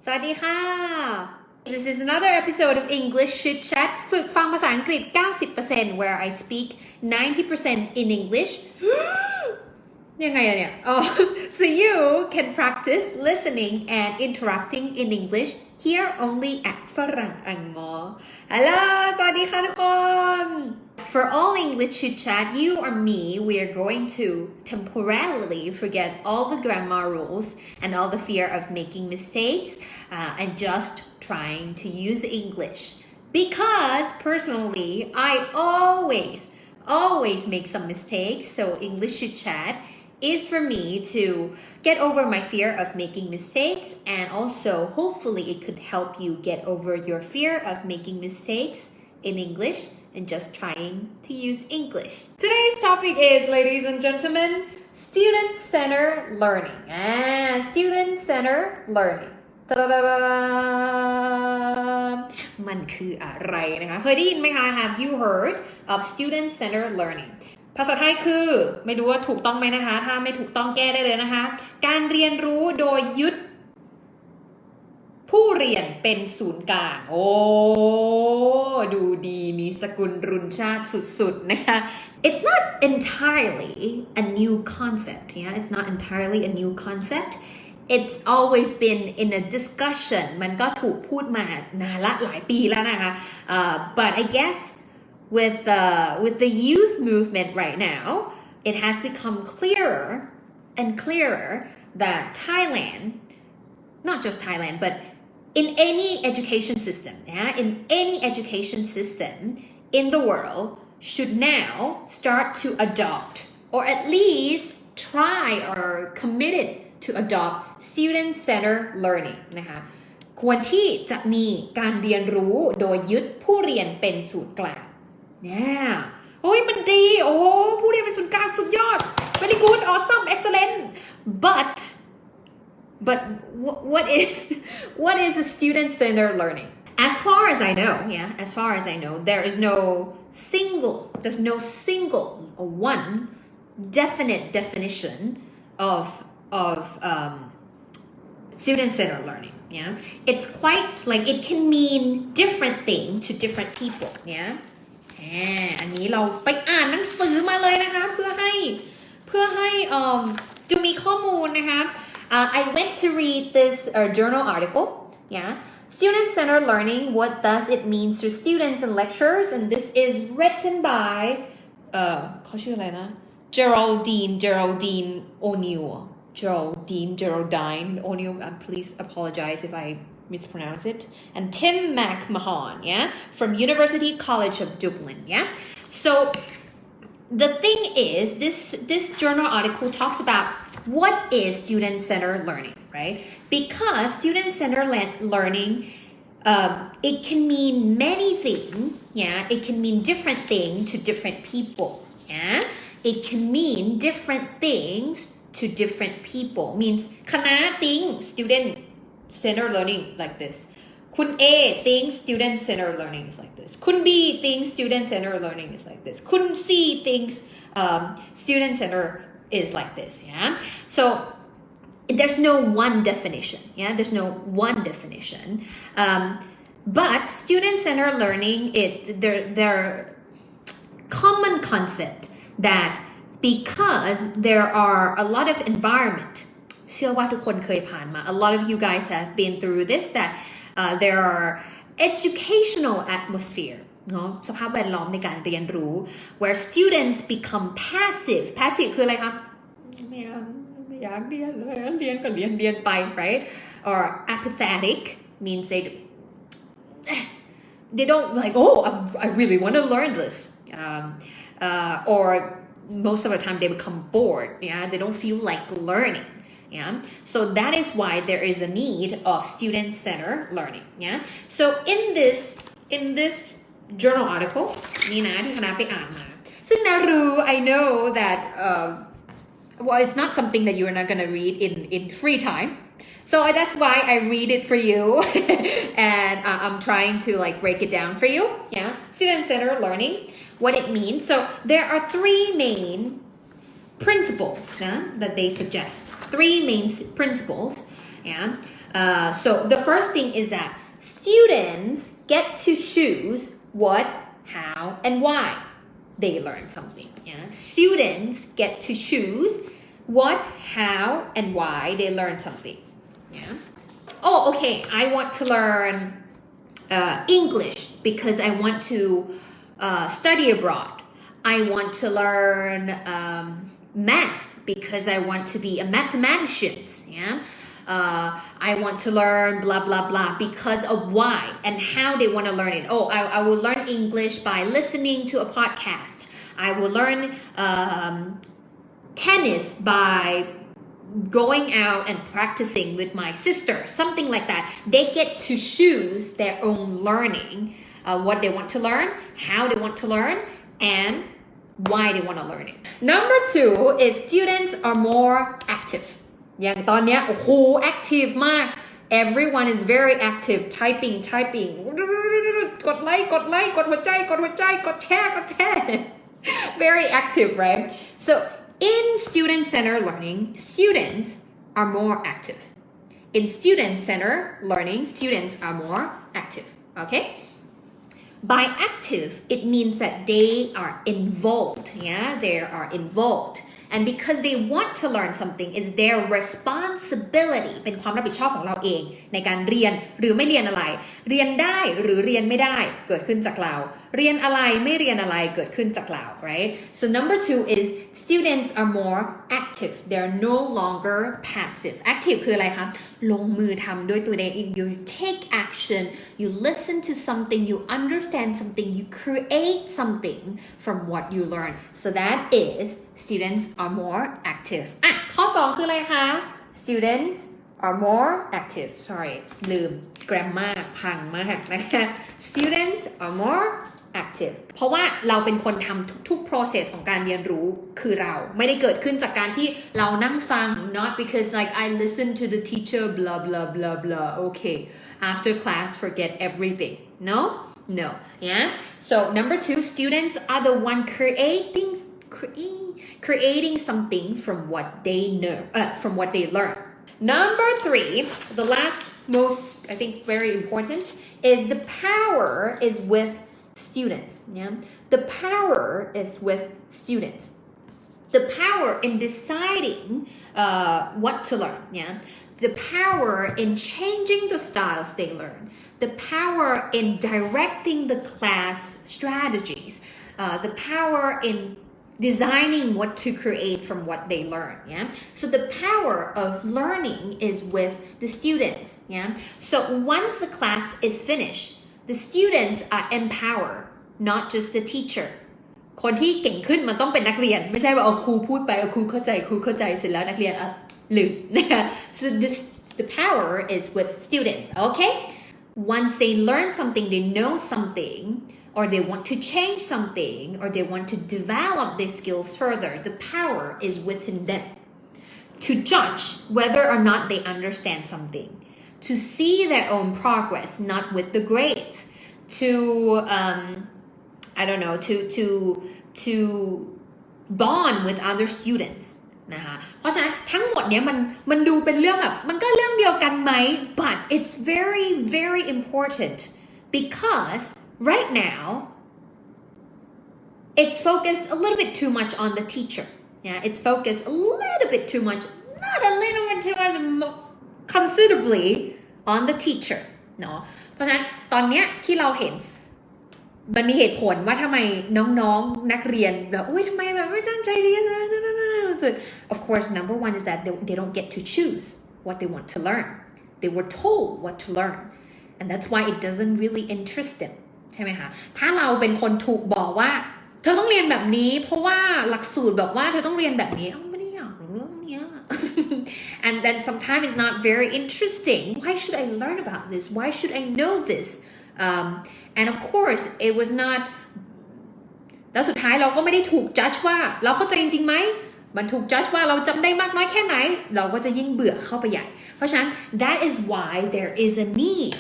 สวัสดีค่ะ This is another episode of English Chitchat ฝึกฟังภาษาอังกฤษ 90% where I speak 90% in English ยังไงอะเนี่ย so you can practice listening and interacting in English here only at ฝรั่งอังมอ Hello สวัสดีค่ะทุกคน For all English chit-chat, you or me, we are going to temporarily forget all the grammar rules and all the fear of making mistakes and just trying to use English. Because personally, I always make some mistakes. So English chit-chat is for me to get over my fear of making mistakes, and also hopefully it could help you get over your fear of making mistakes in English and just trying to use English. Today's topic is, ladies and gentlemen, student-centered learning. Student-centered learning. มันคืออะไรนะคะเคยได้ยินไหมคะ Have you heard of student-centered learning? ภาษาไทยคือไม่รู้ว่าถูกต้องไหมนะคะถ้าไม่ถูกต้องแก้ได้เลยนะคะการเรียนรู้โดยยึดผู้เรียนเป็นศูนย์กลางโอ้ดูดีมีสกุลรุนชาติสุดๆนะคะ It's not entirely a new concept. It's not entirely a new concept. It's always been in a discussion. มันก็ถูกพูดมานานละหลายปีแล้วนะคะ but I guess with the youth movement right now, it has become clearer and clearer that Thailand, not just Thailand, but in any education system, in any education system in the world, should now start to adopt, or at least try or committed to adopt student-centered learning นะคะควรที่จะมีการเรียนรู้โดยยึดผู้เรียนเป็นศูนย์กลางเนี่ยโอ้ยมันดีโอ้ผู้เรียนเป็นศูนย์กลางสุดยอด very good awesome excellent but what is a student-centered learning? As far as I know, there's no single or one definite definition of student-centered learning. It's quite like it can mean different things to different people. อันนี้เราไปอ่านหนังสือมาเลยนะคะเพื่อให้จะมีข้อมูลนะคะI went to read this journal article. Student-centered learning. What does it mean to students and lecturers? And this is written by เขาชื่ออะไรนะ Geraldine O'Neill. Geraldine O'Neill. Please apologize if I mispronounce it. And Tim McMahon. From University College of Dublin. So the thing is, this journal article talks about what is student-centered learning, right? Because student-centered learning, it can mean many things. It can mean different things to different people. It can mean different things to different people. Means คณะ think student-centered learning like this. คุณ A thinks student-centered learning is like this. คุณ B thinks student-centered learning is like this. คุณ C thinks student-centered is like this. So there's no one definition. There's no one definition. But student-centered learning, they're common concept that because there are a lot of environment. เชื่อว่าทุกคนเคยผ่านมา A lot of you guys have been through this that there are educational atmosphere เนาะสภาพแวดล้อมในการเรียนรู้ where students become passive คืออะไรคะไม่อยากเรียนเลยเรียนก็เรียนไป right or apathetic means they don't like I really want to learn this or most of the time they become bored they don't feel like learning so that is why there is a need of student-centered learning so in this journal article นี่นะที่คณะไปอ่านมาซึ่งนารู้ I know that well it's not something that you're not gonna read in free time so that's why I read it for you and I'm trying to like break it down for you student-centered learning what it means so there are three main principles that they suggest three main principles So the first thing is that students get to choose what, how, and why they learn something. Yeah? Students get to choose what, how, and why they learn something. Yeah? Oh, okay, I want to learn English because I want to study abroad. I want to learn math because I want to be a mathematician. Yeah? I want to learn blah blah blah because of why and how they want to learn it. Oh, I will learn English by listening to a podcast. I will learn tennis by going out and practicing with my sister, something like that. They get to choose their own learning, what they want to learn, how they want to learn, and why they want to learn it. Number 2 is students are more active. อย่างตอนเนี้ยโอ้โห active มาก everyone is very active typing กดไลค์กดหัวใจกดแชร์ very active, right? So in student-centered learning, students are more active. In student-centered learning, students are more active. Okay? By active, it means that they are involved. Yeah, they are involved. And because they want to learn something, it's their responsibility เป็นความรับผิดชอบของเราเองในการเรียนหรือไม่เรียนอะไรเรียนได้หรือเรียนไม่ได้เกิดขึ้นจากเราเรียนอะไรไม่เรียนอะไรเกิดขึ้นจากเรา right? So number 2 is students are more active. They're no longer passive. Active คืออะไรคะลงมือทำด้วยตัวเอง You take action, you listen to something, you understand something, you create something from what you learn. So that is students are more active. อ่ะข้อ 2 คืออะไรคะ Students are more active. Sorry ลืม grammar พังมากนะคะ Students are more active เพราะว่าเราเป็นคนทำทุก process ของการเรียนรู้คือเราไม่ได้เกิดขึ้นจากการที่เรานั่งฟัง not because like I listen to the teacher blah blah blah blah okay after class forget everything no yeah so number 2 students are the one creating something from what they know from what they learn. Number 3 the last most I think very important is the power is with students. Yeah, the power is with students. The power in deciding what to learn. Yeah, the power in changing the styles they learn. The power in directing the class strategies. The power in designing what to create from what they learn. Yeah, so the power of learning is with the students. Yeah, so once the class is finished.The students are empowered, not just the teacher. คนที่เก่งขึ้นมันต้องเป็นนักเรียนไม่ใช่ว่าเอาครูพูดไปเอาครูเข้าใจเสร็จแล้วนักเรียนลืมนะคะ So the power is with students, okay? Once they learn something, they know something, or they want to change something, or they want to develop their skills further, the power is within them. To judge whether or not they understand something.To see their own progress, not with the grades. To I don't know, to bond with other students นะคะเพราะฉะนั้นทั้งหมดเนี้ยมันดูเป็นเรื่องแบบมันก็เรื่องเดียวกันไหม but it's very very important because right now it's focused a little bit too much on the teacher. Yeah, it's focused a little bit too much, not a little bit too much.considerably on the teacher เนาะเพราะฉะนั้นตอนเนี้ยที่เราเห็นมันมีเหตุผลว่าทำไมน้องๆนักเรียนแบบโอ๊ยทำไมแบบไม่ตั้งใจเรียน Of course number 1 is that they don't get to choose what they want to learn. They were told what to learn and that's why it doesn't really interest them ใช่ไหมคะถ้าเราเป็นคนถูกบอกว่าเธอต้องเรียนแบบนี้เพราะว่าหลักสูตรบอกว่าเธอต้องเรียนแบบนี้and then sometimes it's not very interesting. Why should I learn about this? Why should I know this? And of course it was not แล้วสุดท้ายเราก็ไม่ได้ถูก judge ว่าเราเข้าใจจริงๆไหมมันถูก judge ว่าเราจำได้มากน้อยแค่ไหนเราก็จะยิ่งเบื่อเข้าไปใหญ่เพราะฉะนั้น that is why there is a need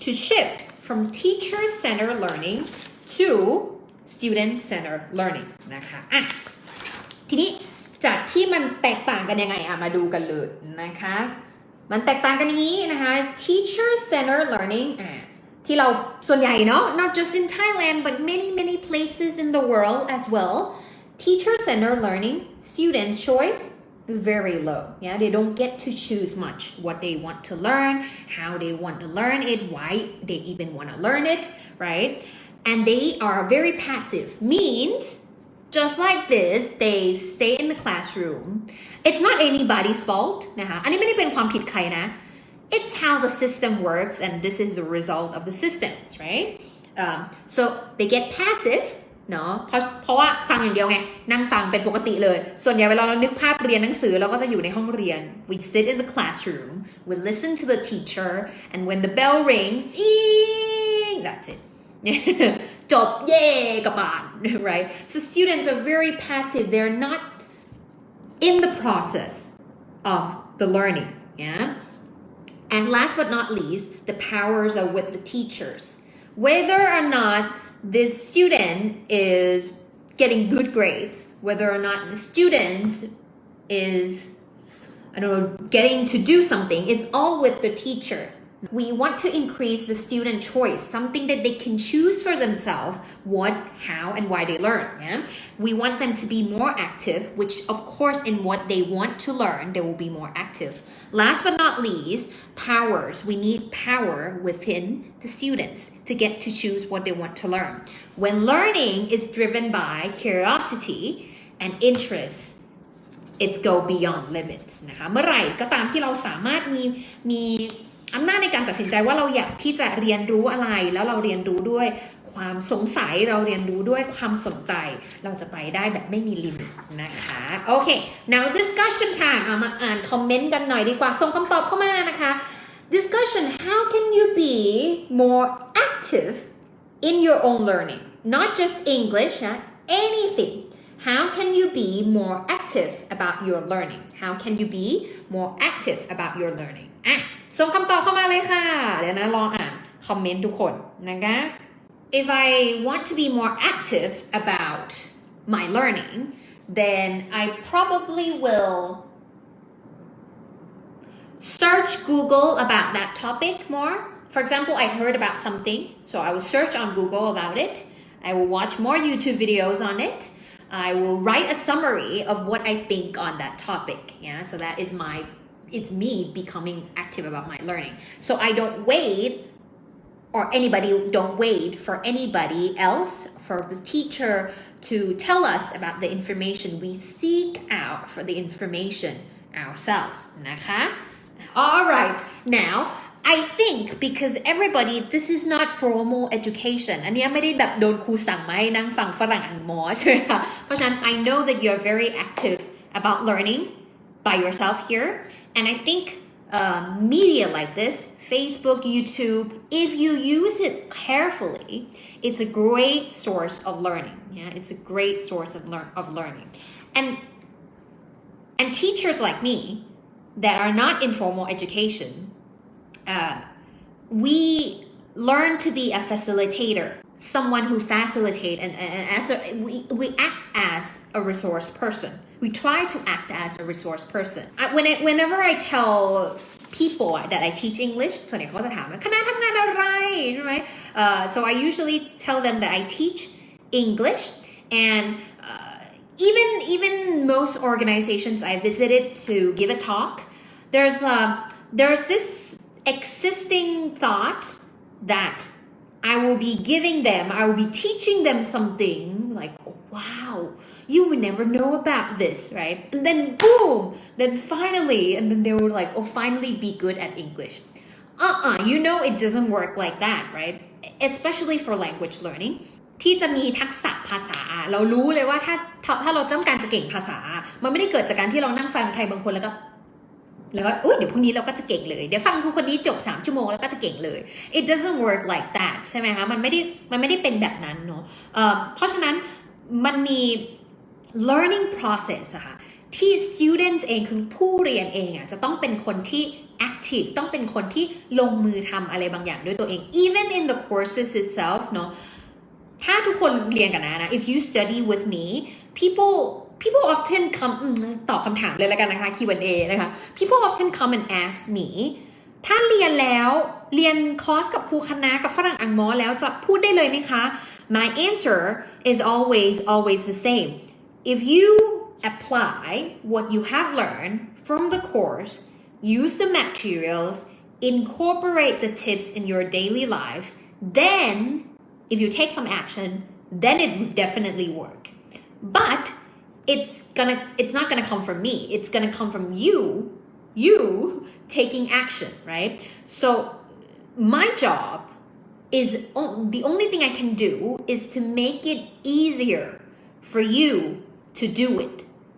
to shift from teacher-centered learning to student-centered learning นะคะอ่ะทีนี้จากที่มันแตกต่างกันยังไงมาดูกันเลยนะคะ มันแตกต่างกันอย่างนี้นะคะ teacher centered learning ที่เราส่วนใหญ่เนาะ not just in Thailand but many places in the world as well teacher centered learning student choice very low. Yeah, they don't get to choose much what they want to learn, how they want to learn it, why they even want to learn it, right? And they are very passive. Means just like this, they stay in the classroom. It's not anybody's fault นะคะอันนี้ไม่ได้เป็นความผิดใครนะ It's how the system works and this is the result of the system, right? So they get passive.เนาะเพราะว่าฟังอย่างเดียวไงนั่งฟังเป็นปกติเลยส่วนใหญ่เวลาเรานึกภาพเรียนหนังสือเราก็จะอยู่ในห้องเรียน we sit in the classroom we listen to the teacher and when the bell rings that's it จบเย่กลับบ้าน right so students are very passive they're not in the process of the learning yeah and last but not least the powers are with the teachers whether or not this student is getting good grades, whether or not the student is, I don't know, getting to do something, it's all with the teacher. We want to increase the student choice, something that they can choose for themselves, what, how, and why they learn. Yeah? We want them to be more active, which of course in what they want to learn, they will be more active. Last but not least, powers. We need power within the students to get to choose what they want to learn. When learning is driven by curiosity and interest, it go beyond limits นะคะเมื่อไหร่ก็ตามที่เราสามารถมีอำนาจในการตัดสินใจว่าเราอยากที่จะเรียนรู้อะไรแล้วเราเรียนรู้ด้วยความสงสัยเราเรียนรู้ด้วยความสนใจเราจะไปได้แบบไม่มีลิมิตนะคะโอเค now discussion time มาอ่านคอมเมนต์กันหน่อยดีกว่าส่งคำตอบเข้ามานะคะ discussion how can you be more active in your own learning not just English anything how can you be more active about your learning how can you be more active about your learning ส่งคำตอบเข้ามาเลยค่ะเดี๋ยวนะลองอ่านคอมเมนต์ทุกคนนะคะ If I want to be more active about my learning then I probably will search Google about that topic more for example I heard about something so I will search on Google about it I will watch more YouTube videos on it I will write a summary of what I think on that topic yeah so that is it's me becoming active about my learning. So I don't wait or anybody don't wait for anybody else, for the teacher to tell us about the information. We seek out for the information ourselves. นะคะ Alright, now I think because everybody this is not formal education อันนี้ไม่ได้แบบโดนครูสั่งมาให้นั่งฟังฝรั่งอ่านหมอใช่ไหมคะเพราะฉะนั้น I know that you're very active about learning by yourself here and I think media like this Facebook YouTube if you use it carefully it's a great source of learning yeah it's a great source of learning and teachers like me that are not in formal education we learn to be a facilitator someone who facilitate and as we act as a resource person we try to act as a resource person whenever I tell people that I teach English ส่วนใหญ่เขาจะถามว่าคณะทำงานอะไรใช่ไหมso I usually tell them that I teach English and even most organizations I visited to give a talk there's this existing thought that I will be giving them I will be teaching them something like oh, wow you will never know about this right and then boom then finally and then they were like oh finally be good at English you know it doesn't work like that right especially for language learning ที่จะมีทักษะภาษาเรารู้เลยว่าถ้าเราต้องการจะเก่งภาษามันไม่ได้เกิดจากการที่เรานั่งฟังใครบางคนแล้วก็อุ๊ยเดี๋ยวพรุ่งนี้เราก็จะเก่งเลยเดี๋ยวฟังครูคนนี้จบ3ชั่วโมงแล้วก็จะเก่งเลย it doesn't work like that ใช่ไหมคะมันไม่ได้เป็นแบบนั้นเนาะเพราะฉะนั้นมันมี learning process อะค่ะที่ student เองคือผู้เรียนเองอะจะต้องเป็นคนที่ active ต้องเป็นคนที่ลงมือทำอะไรบางอย่างด้วยตัวเอง even in the courses itself เนาะถ้าทุกคนเรียนกันนะ if you study with me people people often come ตอบคำถามเลยแล้วกันนะคะ Q&A นะคะ people often come and ask me ถ้าเรียนแล้วเรียนคอร์สกับครูคณะกับฝรั่งอังมอแล้วจะพูดได้เลยไหมคะ my answer is always the same if you apply what you have learned from the course use the materials incorporate the tips in your daily life then if you take some action then it would definitely work but it's not gonna come from me it's gonna come from you taking action right so my job is the only thing I can do is to make it easier for you to do it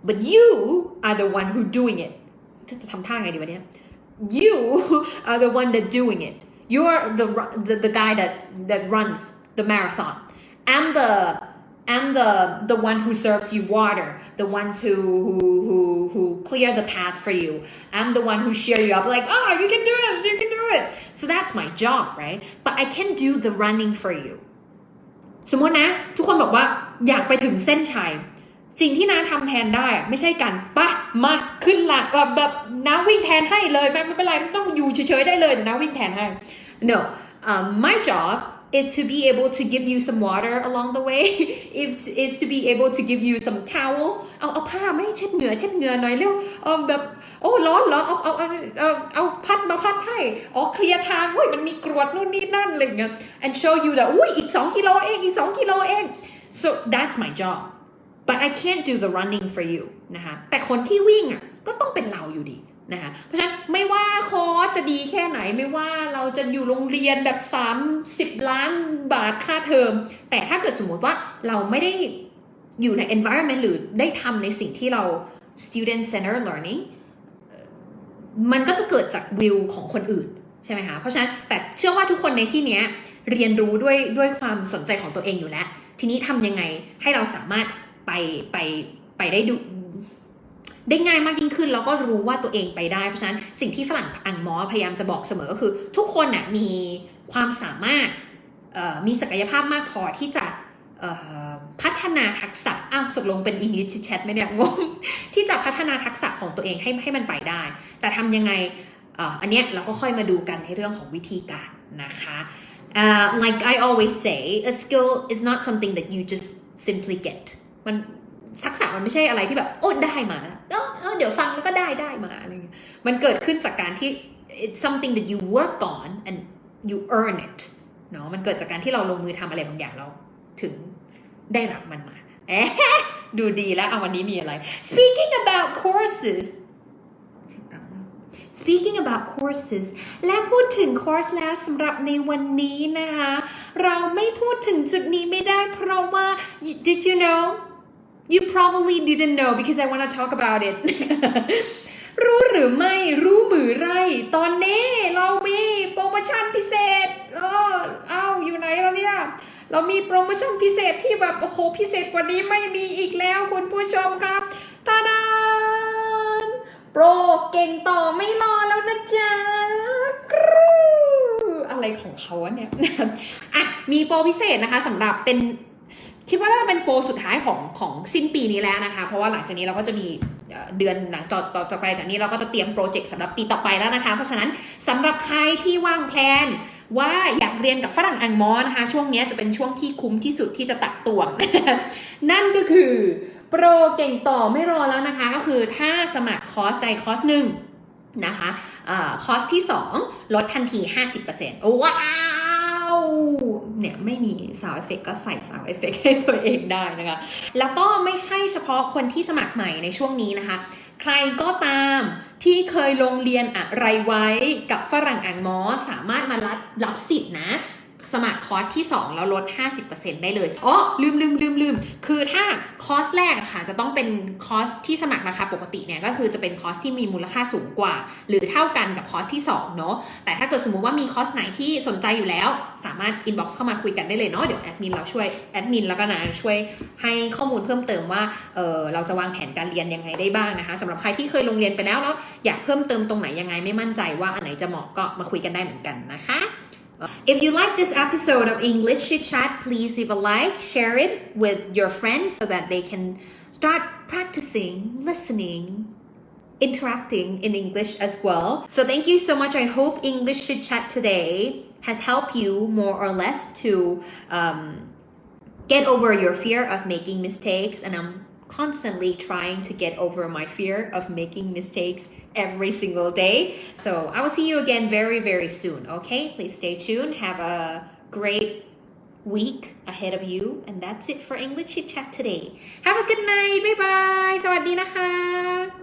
but you are the one who doing it จะทำท่าไงดีวะเนี่ย you are the one that doing it you're the guy that runs the marathon I'm the one who serves you water the ones who clear the path for you I'm the one who cheer you up like oh you can do it so that's my job right but I can do the running for you สมมตินะทุกคนบอกว่าอยากไปถึงเส้นชัยสิ่งที่น้าทำแทนได้ไม่ใช่กันปะมาขึ้นหลักแบบน้าวิ่งแทนให้เลยไม่เป็นไรไม่ต้องอยู่เฉยๆได้เลยน้าวิ่งแทนให้ no my job is to be able to give you some water along the way is to be able to give you some towel เอาผ้าไม่เช็ดเหงื่อหน่อยเร็วแบบโอ้ร้อนเหรอเอาพัดมาพัดให้เคลียร์ทางมันมีกรวดนู่นนี่นั่นอะไรอย่างเงี้ย and show you that อีก2 กิโลเอง so that's my job but I can't do the running for you นะคะแต่คนที่วิ่งก็ต้องเป็นเราอยู่ดีนะคะเพราะฉะนั้นไม่ว่าคอร์สจะดีแค่ไหนไม่ว่าเราจะอยู่โรงเรียนแบบ30 ล้านบาทค่าเทอมแต่ถ้าเกิดสมมติว่าเราไม่ได้อยู่ใน environment หรือได้ทำในสิ่งที่เรา student centered learning มันก็จะเกิดจากวิวของคนอื่นใช่ไหมคะเพราะฉะนั้นแต่เชื่อว่าทุกคนในที่นี้เรียนรู้ด้วยความสนใจของตัวเองอยู่แล้วทีนี้ทำยังไงให้เราสามารถไปได้ง่ายมากยิ่งขึ้นแล้วก็รู้ว่าตัวเองไปได้เพราะฉะนั้นสิ่งที่ฝรั่งอังมอพยายามจะบอกเสมอก็คือทุกคนมีความสามารถมีศักยภาพมากพอที่จะพัฒนาทักษะตกลงเป็น English Chitchat ไหมเนี่ยงงที่จะพัฒนาทักษะของตัวเองให้มันไปได้แต่ทำยังไงอันเนี้ยเราก็ค่อยมาดูกันในเรื่องของวิธีการนะคะ like I always say a skill is not something that you just simply get มันทักษะมันไม่ใช่อะไรที่แบบได้มาเดี๋ยวฟังแล้วก็ได้มาอะไรเงี้ยมันเกิดขึ้นจากการที่ it's something that you work on and you earn it เนาะมันเกิดจากการที่เราลงมือทำอะไรบางอย่างเราถึงได้รับมันมาดูดีแล้ววันนี้มีอะไร speaking about courses และพูดถึงคอร์สแล้วสำหรับในวันนี้นะคะเราไม่พูดถึงจุดนี้ไม่ได้เพราะว่า did you know You probably didn't know because I want to talk about it รู้หรือไม่รู้หรือไรตอนนี้เรามีโปรโมชั่นพิเศษอยู่ไหนแล้วเนี่ยเรามีโปรโมชั่นพิเศษที่แบบโอ้โหพิเศษกว่านี้ไม่มีอีกแล้วคุณผู้ชมครับตาดานโปรเก่งต่อไม่รอแล้วนะจ๊ะอะไรของเขาเนี่ยมีโปรพิเศษนะคะสำหรับเป็นคิดว่าน่าจะเป็นโปรสุดท้ายของสิ้นปีนี้แล้วนะคะเพราะว่าหลังจากนี้เราก็จะมีเดือนหลังต่อไปจากนี้เราก็จะเตรียมโปรเจกต์สำหรับปีต่อไปแล้วนะคะเพราะฉะนั้นสำหรับใครที่วางแผนว่าอยากเรียนกับฝรั่งอังมอนะคะช่วงนี้จะเป็นช่วงที่คุ้มที่สุดที่จะตักตวง นั่นก็คือโปรเก่งต่อไม่รอแล้วนะคะก็คือถ้าสมัครคอร์สใดคอร์สหนึ่งนะคะคอร์สที่2ลดทันที 50% ว้าวเนี่ยไม่มีซาวด์เอฟเฟกต์ก็ใส่ซาวด์เอฟเฟกต์ให้ตัวเองได้นะคะแล้วก็ไม่ใช่เฉพาะคนที่สมัครใหม่ในช่วงนี้นะคะใครก็ตามที่เคยลงเรียนอะไรไว้กับฝรั่งอังมอสามารถมารับสิทธิ์นะสมัครคอร์สที่2แล้วลด 50% ได้เลยลืมคือถ้าคอร์สแรกค่ะจะต้องเป็นคอร์สที่สมัครราคาปกติเนี่ยก็คือจะเป็นคอร์สที่มีมูลค่าสูงกว่าหรือเท่ากันกับคอร์สที่2เนาะแต่ถ้าเกิดสมมุติว่ามีคอร์สไหนที่สนใจอยู่แล้วสามารถ inbox เข้ามาคุยกันได้เลยเนาะเดี๋ยวแอดมินเราช่วยแอดมินแล้วก็นะช่วยให้ข้อมูลเพิ่มเติมว่าเราจะวางแผนการเรียนยังไงได้บ้างนะคะสำหรับใครที่เคยลงเรียนไปแล้วอยากเพิ่มเติมตรงไหนยังไงไม่มั่นใจว่าอันไหนจะเหมาะก็มาคุยกันได้เหมือนกันนะคะ If you like this episode of English Chit Chat, please leave a like, share it with your friends so that they can start practicing, listening, interacting in English as well. So thank you so much. I hope English Chit Chat today has helped you more or less to get over your fear of making mistakes, and I'm constantly trying to get over my fear of making mistakes every single day. So I will see you again very, very soon. Okay, please stay tuned. Have a great week ahead of you, and that's it for English Chit Chat today. Have a good night. Bye bye. สวัสดีนะคะ